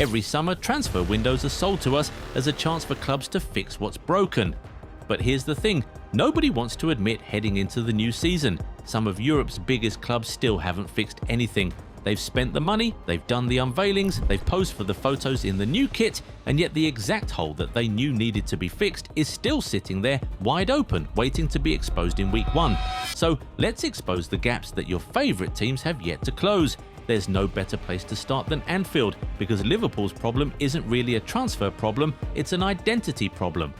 Every summer, transfer windows are sold to us as a chance for clubs to fix what's broken. But here's the thing, nobody wants to admit heading into the new season. Some of Europe's biggest clubs still haven't fixed anything. They've spent the money, they've done the unveilings, they've posed for the photos in the new kit, and yet the exact hole that they knew needed to be fixed is still sitting there wide open, waiting to be exposed in week 1. So let's expose the gaps that your favourite teams have yet to close. There's no better place to start than Anfield, because Liverpool's problem isn't really a transfer problem, it's an identity problem.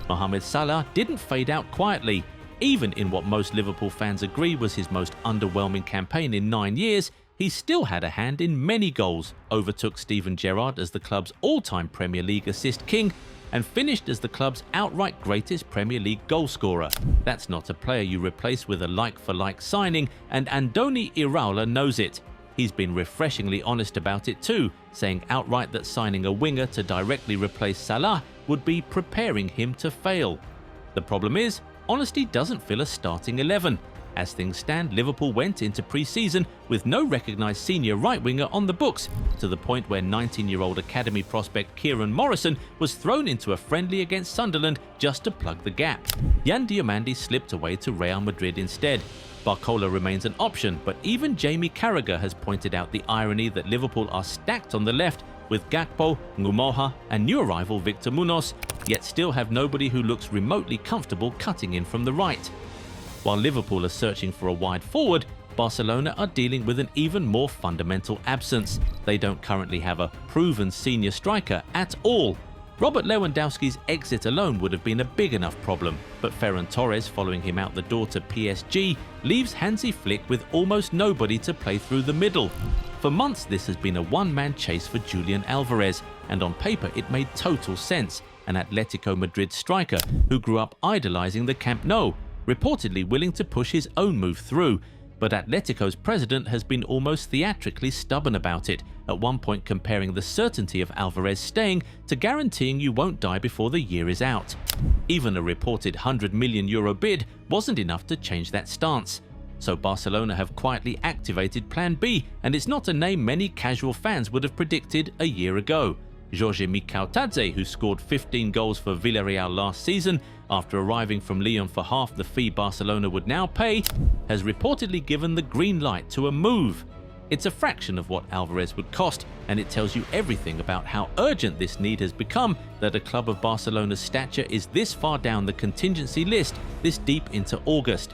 Mohamed Salah didn't fade out quietly. Even in what most Liverpool fans agree was his most underwhelming campaign in 9 years, he still had a hand in many goals, overtook Steven Gerrard as the club's all-time Premier League assist king, and finished as the club's outright greatest Premier League goalscorer. That's not a player you replace with a like-for-like signing, and Andoni Iraola knows it. He's been refreshingly honest about it too, saying outright that signing a winger to directly replace Salah would be preparing him to fail. The problem is, honesty doesn't fill a starting 11. As things stand, Liverpool went into pre-season with no recognised senior right-winger on the books, to the point where 19-year-old academy prospect Kieran Morrison was thrown into a friendly against Sunderland just to plug the gap. Yan Diomande slipped away to Real Madrid instead. Barcola remains an option, but even Jamie Carragher has pointed out the irony that Liverpool are stacked on the left with Gakpo, Ngumoha and new arrival Victor Munoz, yet still have nobody who looks remotely comfortable cutting in from the right. While Liverpool are searching for a wide forward, Barcelona are dealing with an even more fundamental absence. They don't currently have a proven senior striker at all. Robert Lewandowski's exit alone would have been a big enough problem, but Ferran Torres following him out the door to PSG leaves Hansi Flick with almost nobody to play through the middle. For months this has been a one-man chase for Julian Alvarez, and on paper it made total sense, an Atletico Madrid striker who grew up idolising the Camp Nou, reportedly willing to push his own move through. But Atletico's president has been almost theatrically stubborn about it, at one point comparing the certainty of Alvarez staying to guaranteeing you won't die before the year is out. Even a reported €100 million bid wasn't enough to change that stance. So Barcelona have quietly activated Plan B, and it's not a name many casual fans would have predicted a year ago. Jorge Mikautadze, who scored 15 goals for Villarreal last season after arriving from Lyon for half the fee Barcelona would now pay, has reportedly given the green light to a move. It's a fraction of what Alvarez would cost, and it tells you everything about how urgent this need has become that a club of Barcelona's stature is this far down the contingency list this deep into August.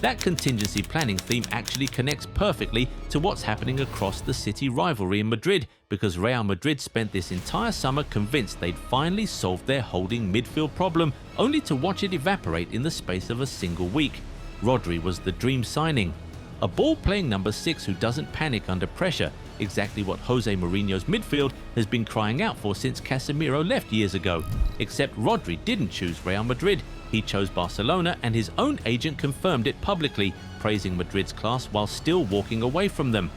That contingency planning theme actually connects perfectly to what's happening across the city rivalry in Madrid, because Real Madrid spent this entire summer convinced they'd finally solved their holding midfield problem, only to watch it evaporate in the space of a single week. Rodri was the dream signing. A ball-playing number 6 who doesn't panic under pressure, exactly what Jose Mourinho's midfield has been crying out for since Casemiro left years ago. Except Rodri didn't choose Real Madrid. He chose Barcelona, and his own agent confirmed it publicly, praising Madrid's class while still walking away from them.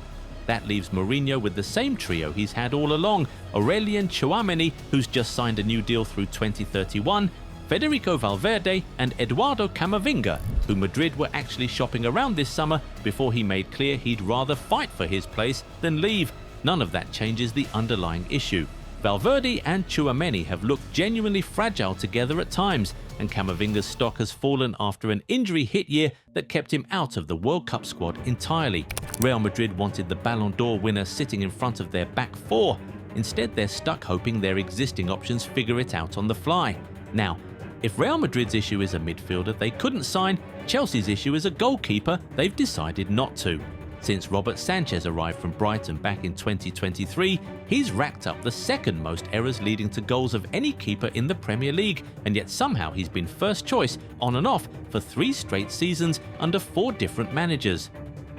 That leaves Mourinho with the same trio he's had all along: Aurelien Tchouameni, who's just signed a new deal through 2031, Federico Valverde and Eduardo Camavinga, who Madrid were actually shopping around this summer before he made clear he'd rather fight for his place than leave. None of that changes the underlying issue. Valverde and Tchouameni have looked genuinely fragile together at times, and Camavinga's stock has fallen after an injury-hit year that kept him out of the World Cup squad entirely. Real Madrid wanted the Ballon d'Or winner sitting in front of their back four. Instead, they're stuck hoping their existing options figure it out on the fly. Now, if Real Madrid's issue is a midfielder they couldn't sign, Chelsea's issue is a goalkeeper they've decided not to. Since Robert Sanchez arrived from Brighton back in 2023, he's racked up the second most errors leading to goals of any keeper in the Premier League, and yet somehow he's been first choice on and off for 3 straight seasons under 4 different managers.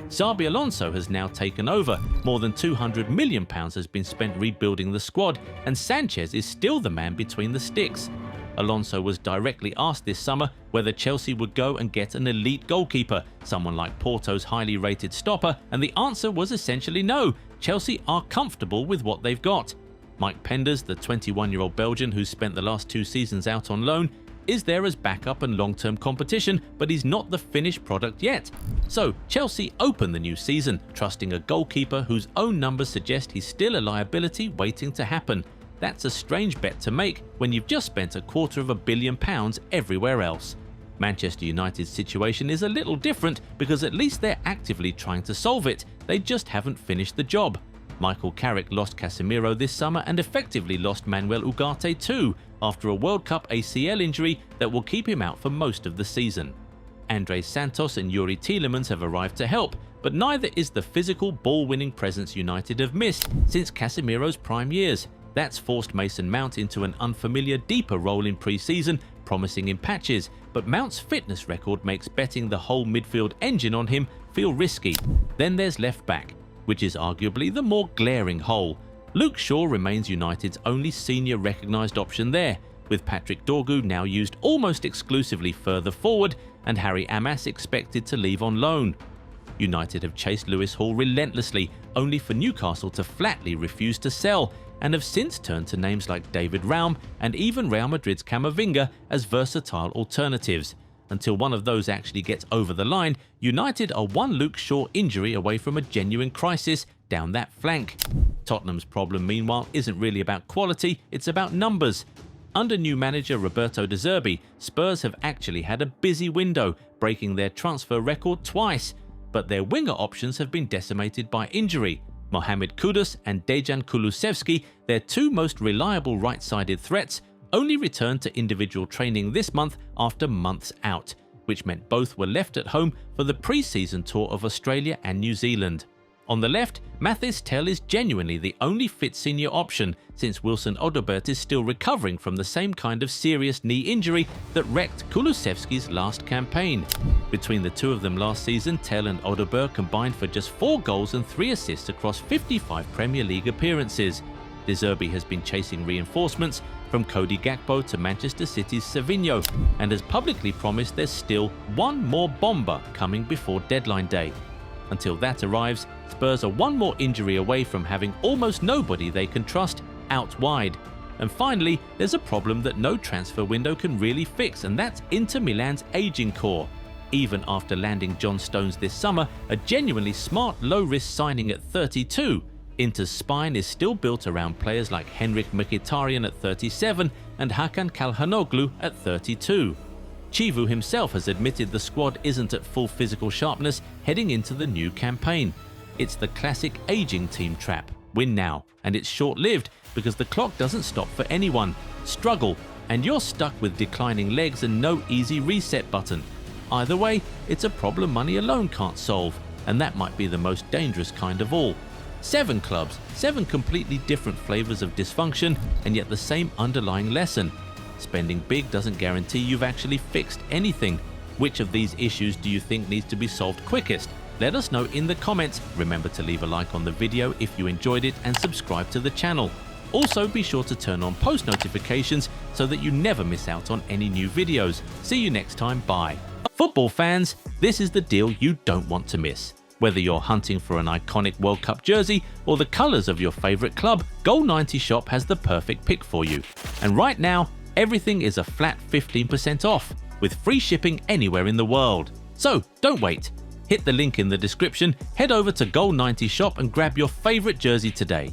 Xabi Alonso has now taken over. More than £200 million has been spent rebuilding the squad, and Sanchez is still the man between the sticks. Alonso was directly asked this summer whether Chelsea would go and get an elite goalkeeper, someone like Porto's highly rated stopper, and the answer was essentially no. Chelsea are comfortable with what they've got. Mike Penders, the 21-year-old Belgian who spent the last 2 seasons out on loan, is there as backup and long-term competition, but he's not the finished product yet. So Chelsea open the new season, trusting a goalkeeper whose own numbers suggest he's still a liability waiting to happen. That's a strange bet to make when you've just spent £250 million everywhere else. Manchester United's situation is a little different because at least they're actively trying to solve it, they just haven't finished the job. Michael Carrick lost Casemiro this summer and effectively lost Manuel Ugarte too, after a World Cup ACL injury that will keep him out for most of the season. Andres Santos and Yuri Tielemans have arrived to help, but neither is the physical ball-winning presence United have missed since Casemiro's prime years. That's forced Mason Mount into an unfamiliar deeper role in pre-season, promising in patches, but Mount's fitness record makes betting the whole midfield engine on him feel risky. Then there's left back, which is arguably the more glaring hole. Luke Shaw remains United's only senior recognised option there, with Patrick Dorgu now used almost exclusively further forward and Harry Amas expected to leave on loan. United have chased Lewis Hall relentlessly, only for Newcastle to flatly refuse to sell, and have since turned to names like David Raum and even Real Madrid's Camavinga as versatile alternatives. Until one of those actually gets over the line, United are one Luke Shaw injury away from a genuine crisis down that flank. Tottenham's problem, meanwhile, isn't really about quality, it's about numbers. Under new manager Roberto De Zerbi, Spurs have actually had a busy window, breaking their transfer record twice, but their winger options have been decimated by injury. Mohamed Kudus and Dejan Kulusevski, their two most reliable right-sided threats, only returned to individual training this month after months out, which meant both were left at home for the pre-season tour of Australia and New Zealand. On the left, Mathys Tel is genuinely the only fit senior option, since Wilson Odobert is still recovering from the same kind of serious knee injury that wrecked Kulusevski's last campaign. Between the two of them last season, Tel and Odobert combined for just 4 goals and 3 assists across 55 Premier League appearances. De Zerbi has been chasing reinforcements from Cody Gakpo to Manchester City's Savinho, and has publicly promised there's still one more bomber coming before deadline day. Until that arrives, Spurs are one more injury away from having almost nobody they can trust out wide. And finally, there's a problem that no transfer window can really fix, and that's Inter Milan's aging core. Even after landing John Stones this summer, a genuinely smart low-risk signing at 32, Inter's spine is still built around players like Henrik Mkhitaryan at 37 and Hakan Calhanoglu at 32. Chivu himself has admitted the squad isn't at full physical sharpness heading into the new campaign. It's the classic aging team trap, win now, and it's short-lived because the clock doesn't stop for anyone. Struggle, and you're stuck with declining legs and no easy reset button. Either way, it's a problem money alone can't solve, and that might be the most dangerous kind of all. 7 clubs, 7 completely different flavors of dysfunction, and yet the same underlying lesson. Spending big doesn't guarantee you've actually fixed anything. Which of these issues do you think needs to be solved quickest? Let us know in the comments. Remember to leave a like on the video if you enjoyed it and subscribe to the channel. Also, be sure to turn on post notifications so that you never miss out on any new videos. See you next time, bye. Football fans, this is the deal you don't want to miss. Whether you're hunting for an iconic World Cup jersey or the colours of your favourite club, Goal90 Shop has the perfect pick for you. And right now, everything is a flat 15% off, with free shipping anywhere in the world. So don't wait. Hit the link in the description, head over to Goal90 Shop and grab your favourite jersey today.